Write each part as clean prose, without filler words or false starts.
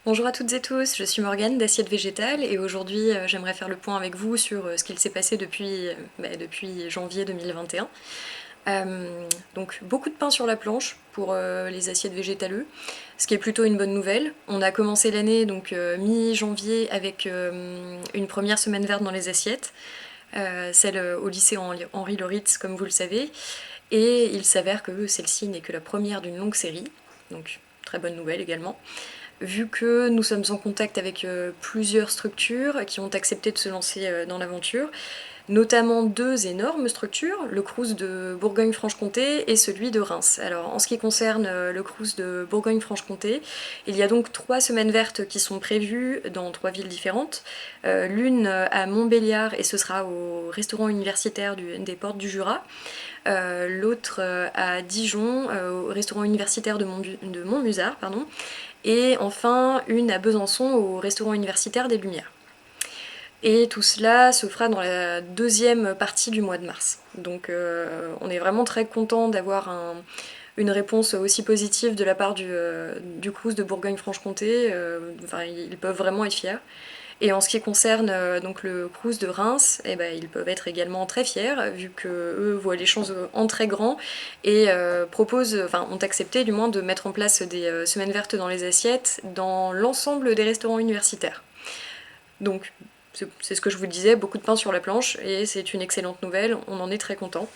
Bonjour à toutes et tous, je suis Morgane d'Assiette Végétale et aujourd'hui j'aimerais faire le point avec vous sur ce qu'il s'est passé depuis janvier 2021. Donc beaucoup de pain sur la planche pour les assiettes végétaleux, ce qui est plutôt une bonne nouvelle. On a commencé l'année donc mi-janvier avec une première semaine verte dans les assiettes, celle au lycée Henri Loritz comme vous le savez, et il s'avère que celle-ci n'est que la première d'une longue série, donc très bonne nouvelle également. Vu que nous sommes en contact avec plusieurs structures qui ont accepté de se lancer dans l'aventure, notamment deux énormes structures, le Crous de Bourgogne-Franche-Comté et celui de Reims. Alors en ce qui concerne le Crous de Bourgogne-Franche-Comté, il y a donc 3 semaines vertes qui sont prévues dans 3 villes différentes. L'une à Montbéliard et ce sera au restaurant universitaire des Portes du Jura. L'autre à Dijon, au restaurant universitaire de Montmusard, pardon. Et enfin une à Besançon au restaurant universitaire des Lumières. Et tout cela se fera dans la deuxième partie du mois de mars. Donc on est vraiment très content d'avoir une réponse aussi positive de la part du Crous de Bourgogne-Franche-Comté. Enfin, ils peuvent vraiment être fiers. Et en ce qui concerne donc le Crous de Reims, eh ben, ils peuvent être également très fiers, vu qu'eux voient les choses en très grand et ont accepté du moins de mettre en place des semaines vertes dans les assiettes dans l'ensemble des restaurants universitaires. Donc c'est ce que je vous disais, beaucoup de pain sur la planche et c'est une excellente nouvelle, on en est très content.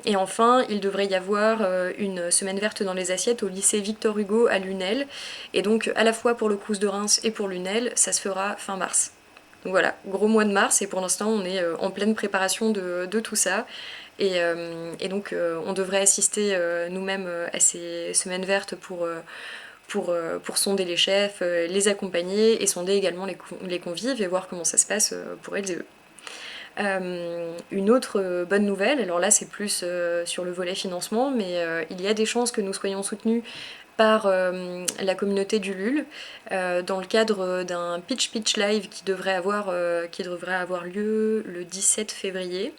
Et enfin, il devrait y avoir une semaine verte dans les assiettes au lycée Victor Hugo à Lunel. Et donc, à la fois pour le Crous de Reims et pour Lunel, ça se fera fin mars. Donc voilà, gros mois de mars, et pour l'instant, on est en pleine préparation de tout ça. Et donc, on devrait assister nous-mêmes à ces semaines vertes pour sonder les chefs, les accompagner et sonder également les convives et voir comment ça se passe pour elles et eux. Une autre bonne nouvelle, alors là c'est plus sur le volet financement, mais il y a des chances que nous soyons soutenus par la communauté du LUL dans le cadre d'un pitch live qui devrait avoir lieu le 17 février,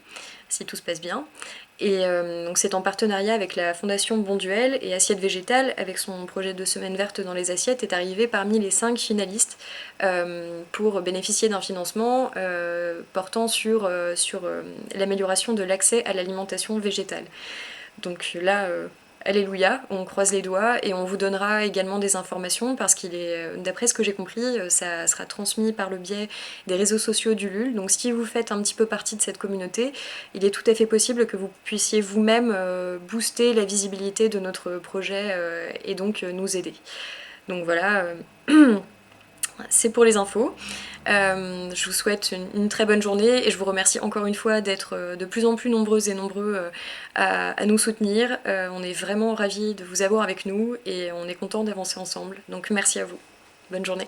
si tout se passe bien. Et donc c'est en partenariat avec la Fondation Bonduel et Assiette Végétale, avec son projet de semaine verte dans les assiettes, est arrivé parmi les 5 finalistes pour bénéficier d'un financement portant sur l'amélioration de l'accès à l'alimentation végétale. Donc là, alléluia, on croise les doigts et on vous donnera également des informations parce qu'il est, d'après ce que j'ai compris, ça sera transmis par le biais des réseaux sociaux du LUL. Donc si vous faites un petit peu partie de cette communauté, il est tout à fait possible que vous puissiez vous-même booster la visibilité de notre projet et donc nous aider. Donc voilà, c'est pour les infos. Je vous souhaite une très bonne journée et je vous remercie encore une fois d'être de plus en plus nombreuses et nombreux à nous soutenir. On est vraiment ravis de vous avoir avec nous et on est content d'avancer ensemble. Donc merci à vous. Bonne journée.